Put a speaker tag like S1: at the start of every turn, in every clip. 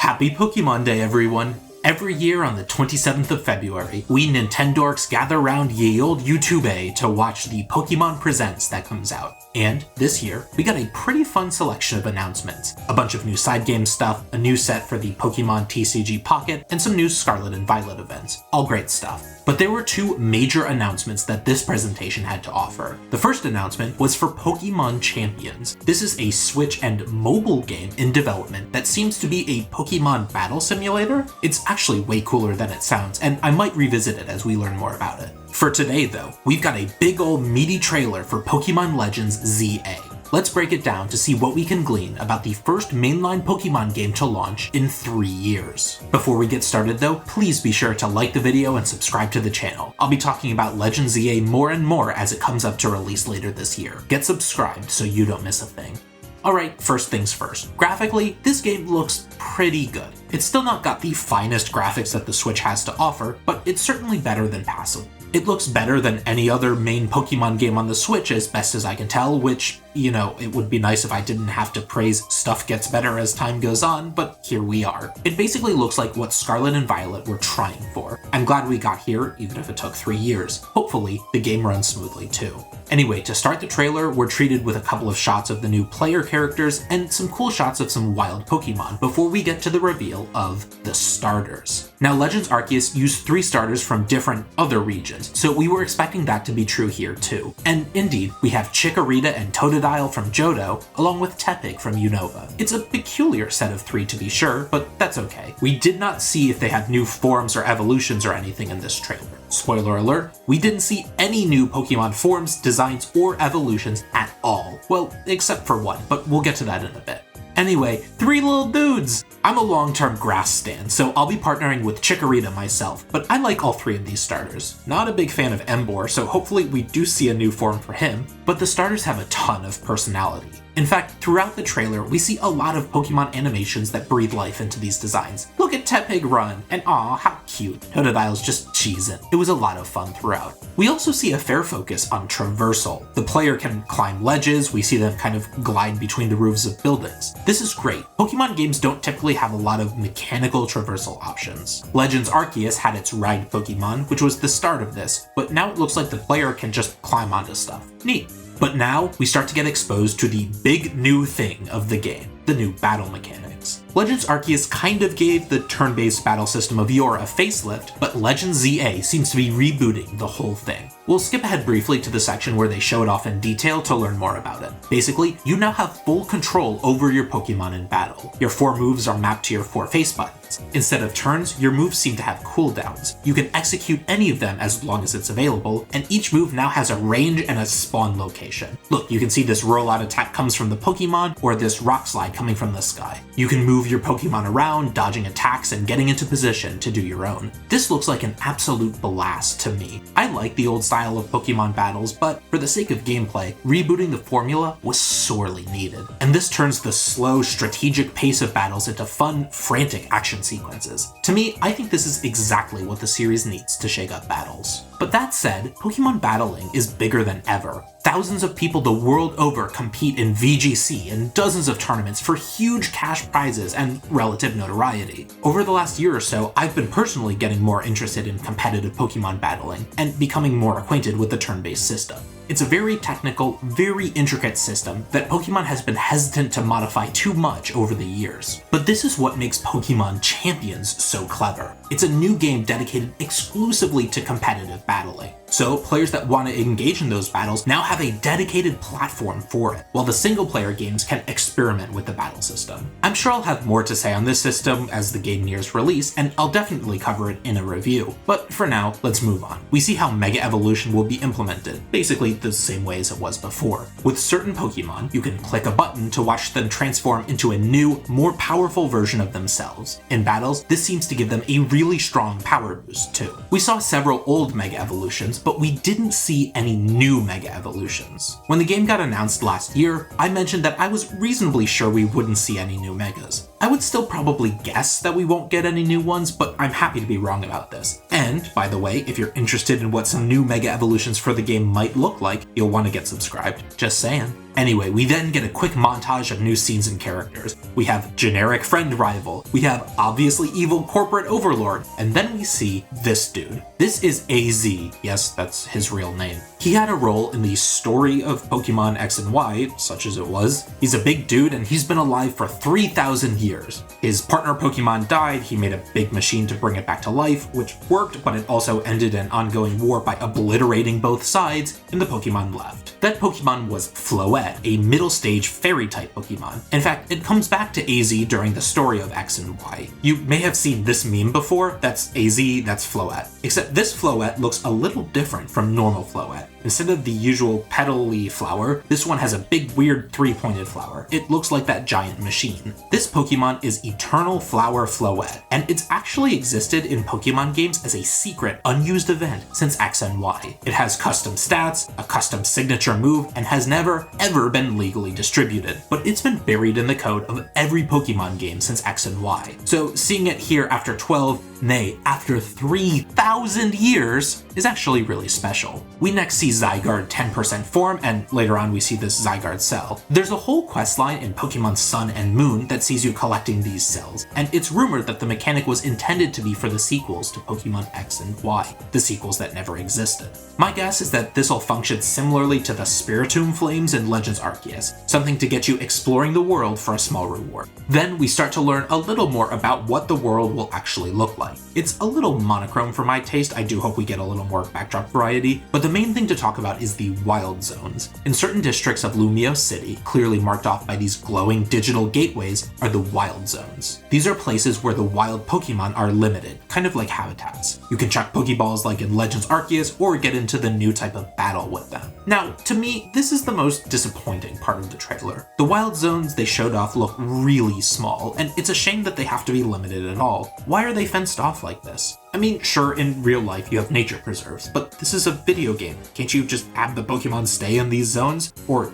S1: Happy Pokémon Day, everyone! Every year on the 27th of February, we Nintendorks gather round ye old YouTube to watch the Pokémon Presents that comes out. And this year, we got a pretty fun selection of announcements. A bunch of new side game stuff, a new set for the Pokémon TCG Pocket, and some new Scarlet and Violet events. All great stuff. But there were two major announcements that this presentation had to offer. The first announcement was for Pokémon Champions. This is a Switch and mobile game in development that seems to be a Pokémon battle simulator. It's actually way cooler than it sounds, and I might revisit it as we learn more about it. For today though, we've got a big ol' meaty trailer for Pokémon Legends Z-A. Let's break it down to see what we can glean about the first mainline Pokémon game to launch in 3 years. Before we get started though, please be sure to like the video and subscribe to the channel. I'll be talking about Legends Z-A more and more as it comes up to release later this year. Get subscribed so you don't miss a thing. Alright, first things first. Graphically, this game looks pretty good. It's still not got the finest graphics that the Switch has to offer, but it's certainly better than passable. It looks better than any other main Pokemon game on the Switch as best as I can tell, which, you know, it would be nice if I didn't have to praise stuff gets better as time goes on, but here we are. It basically looks like what Scarlet and Violet were trying for. I'm glad we got here, even if it took 3 years. Hopefully, the game runs smoothly too. Anyway, to start the trailer, we're treated with a couple of shots of the new player characters and some cool shots of some wild Pokemon before we get to the reveal of the starters. Now, Legends Arceus used 3 starters from different other regions, so we were expecting that to be true here too. And indeed, we have Chikorita and Totodile from Johto, along with Tepig from Unova. It's a peculiar set of 3 to be sure, but that's okay. We did not see if they had new forms or evolutions or anything in this trailer. Spoiler alert, we didn't see any new Pokemon forms, designs, or evolutions at all. Well, except for one, but we'll get to that in a bit. Anyway, 3 little dudes! I'm a long-term grass stan, so I'll be partnering with Chikorita myself, but I like all 3 of these starters. Not a big fan of Emboar, so hopefully we do see a new form for him, but the starters have a ton of personality. In fact, throughout the trailer, we see a lot of Pokemon animations that breathe life into these designs. Look at Tepig run, and aw, how cute. Totodile's just cheesing. It was a lot of fun throughout. We also see a fair focus on traversal. The player can climb ledges, we see them kind of glide between the roofs of buildings. This is great. Pokemon games don't typically have a lot of mechanical traversal options. Legends Arceus had its ride Pokemon, which was the start of this, but now it looks like the player can just climb onto stuff. Neat. But now, we start to get exposed to the big new thing of the game, the new battle mechanics. Legends Arceus kind of gave the turn-based battle system of yore a facelift, but Legends Z-A seems to be rebooting the whole thing. We'll skip ahead briefly to the section where they show it off in detail to learn more about it. Basically, you now have full control over your Pokemon in battle. Your 4 moves are mapped to your 4 face buttons. Instead of turns, your moves seem to have cooldowns. You can execute any of them as long as it's available, and each move now has a range and a spawn location. Look, you can see this rollout attack comes from the Pokemon, or this rock slide coming from the sky. You can move your Pokemon around, dodging attacks and getting into position to do your own. This looks like an absolute blast to me. I like the old style of Pokemon battles, but for the sake of gameplay, rebooting the formula was sorely needed. And this turns the slow, strategic pace of battles into fun, frantic action sequences. To me, I think this is exactly what the series needs to shake up battles. But that said, Pokemon battling is bigger than ever. Thousands of people the world over compete in VGC and dozens of tournaments for huge cash prizes and relative notoriety. Over the last year or so, I've been personally getting more interested in competitive Pokemon battling and becoming more acquainted with the turn-based system. It's a very technical, very intricate system that Pokemon has been hesitant to modify too much over the years. But this is what makes Pokemon Champions so clever. It's a new game dedicated exclusively to competitive battling. So players that want to engage in those battles now have a dedicated platform for it, while the single-player games can experiment with the battle system. I'm sure I'll have more to say on this system as the game nears release, and I'll definitely cover it in a review. But for now, let's move on. We see how Mega Evolution will be implemented, basically the same way as it was before. With certain Pokemon, you can click a button to watch them transform into a new, more powerful version of themselves. In battles, this seems to give them a really strong power boost too. We saw several old Mega Evolutions, but we didn't see any new Mega Evolutions. When the game got announced last year, I mentioned that I was reasonably sure we wouldn't see any new Megas. I would still probably guess that we won't get any new ones, but I'm happy to be wrong about this. And, by the way, if you're interested in what some new Mega Evolutions for the game might look like, you'll want to get subscribed. Just saying. Anyway, we then get a quick montage of new scenes and characters. We have generic friend rival, we have obviously evil corporate overlord, and then we see this dude. This is AZ, yes, that's his real name. He had a role in the story of Pokemon X and Y, such as it was. He's a big dude and he's been alive for 3,000 years. His partner Pokemon died, he made a big machine to bring it back to life, which worked, but it also ended an ongoing war by obliterating both sides, and the Pokemon left. That Pokemon was Floette, a middle stage fairy type Pokemon. In fact, it comes back to AZ during the story of X and Y. You may have seen this meme before, that's AZ, that's Floette. Except this Floette looks a little different from normal Floette. Instead of the usual petal-y flower, this one has a big weird three-pointed flower. It looks like that giant machine. This Pokemon is Eternal Flower Floette, and it's actually existed in Pokemon games as a secret, unused event since X and Y. It has custom stats, a custom signature move, and has never, ever been legally distributed. But it's been buried in the code of every Pokemon game since X and Y. So seeing it here after 12, nay, after 3,000 years, is actually really special. We next see Zygarde 10% form, and later on we see this Zygarde cell. There's a whole questline in Pokemon Sun and Moon that sees you collecting these cells, and it's rumored that the mechanic was intended to be for the sequels to Pokemon X and Y, the sequels that never existed. My guess is that this'll function similarly to the Spiritomb Flames in Legends Arceus, something to get you exploring the world for a small reward. Then we start to learn a little more about what the world will actually look like. It's a little monochrome for my taste, I do hope we get a little more backdrop variety, but the main thing to talk about is the wild zones. In certain districts of Lumio City, clearly marked off by these glowing digital gateways, are the wild zones. These are places where the wild Pokemon are limited, kind of like habitats. You can check Pokeballs like in Legends Arceus, or get into the new type of battle with them. Now, to me, this is the most disappointing part of the trailer. The wild zones they showed off look really small, and it's a shame that they have to be limited at all. Why are they fenced off like this? I mean, sure, in real life you have nature preserves, but this is a video game. Can't you just have the Pokemon stay in these zones? Or,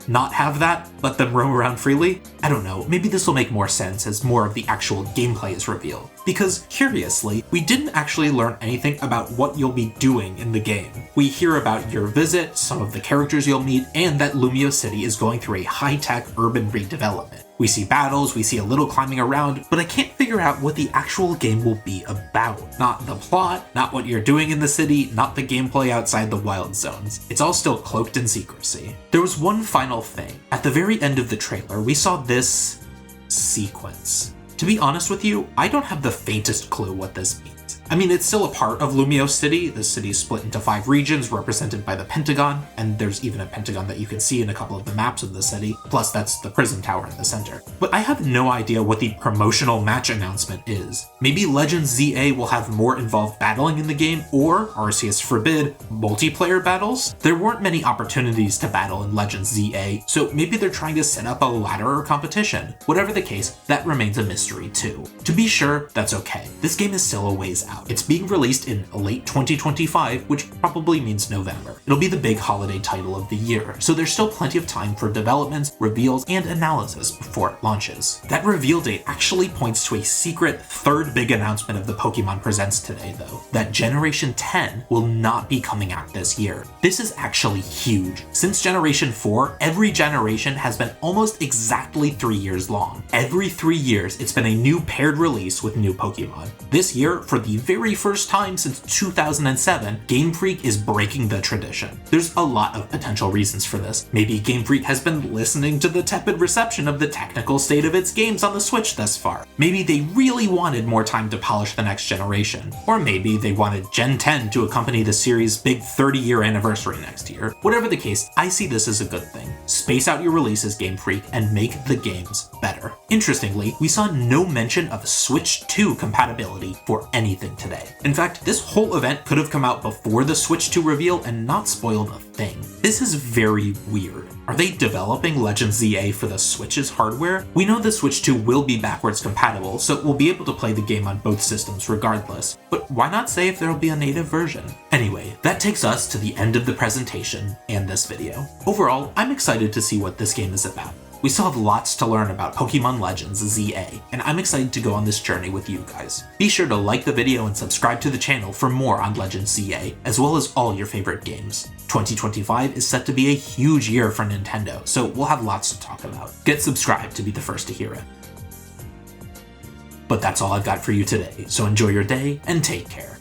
S1: not have that? Let them roam around freely? I don't know, maybe this will make more sense as more of the actual gameplay is revealed. Because, curiously, we didn't actually learn anything about what you'll be doing in the game. We hear about your visit, some of the characters you'll meet, and that Lumio City is going through a high-tech urban redevelopment. We see battles, we see a little climbing around, but I can't figure out what the actual game will be about. Not the plot, not what you're doing in the city, not the gameplay outside the wild zones. It's all still cloaked in secrecy. There was one final thing. At the very end of the trailer, we saw this sequence. To be honest with you, I don't have the faintest clue what this means. I mean, it's still a part of Lumio City. The city is split into 5 regions represented by the Pentagon, and there's even a Pentagon that you can see in a couple of the maps of the city, plus that's the prison tower in the center. But I have no idea what the promotional match announcement is. Maybe Legends Z-A will have more involved battling in the game, or, Arceus forbid, multiplayer battles? There weren't many opportunities to battle in Legends Z-A, so maybe they're trying to set up a ladder or competition. Whatever the case, that remains a mystery too. To be sure, that's okay. This game is still a ways out. It's being released in late 2025, which probably means November. It'll be the big holiday title of the year, so there's still plenty of time for developments, reveals, and analysis before it launches. That reveal date actually points to a secret third big announcement of the Pokemon Presents today, though, that Generation 10 will not be coming out this year. This is actually huge. Since Generation 4, every generation has been almost exactly 3 years long. Every 3 years, it's been a new paired release with new Pokemon. This year, for the very first time since 2007, Game Freak is breaking the tradition. There's a lot of potential reasons for this. Maybe Game Freak has been listening to the tepid reception of the technical state of its games on the Switch thus far. Maybe they really wanted more time to polish the next generation. Or maybe they wanted Gen 10 to accompany the series' big 30-year anniversary next year. Whatever the case, I see this as a good thing. Space out your releases, Game Freak, and make the games better. Interestingly, we saw no mention of Switch 2 compatibility for anything today. In fact, this whole event could have come out before the Switch 2 reveal and not spoiled a thing. This is very weird. Are they developing Legends Z-A for the Switch's hardware? We know the Switch 2 will be backwards compatible, so we'll be able to play the game on both systems regardless. But why not say if there'll be a native version? Anyway, that takes us to the end of the presentation and this video. Overall, I'm excited to see what this game is about. We still have lots to learn about Pokémon Legends Z-A, and I'm excited to go on this journey with you guys. Be sure to like the video and subscribe to the channel for more on Legends Z-A, as well as all your favorite games. 2025 is set to be a huge year for Nintendo, so we'll have lots to talk about. Get subscribed to be the first to hear it. But that's all I've got for you today, so enjoy your day and take care.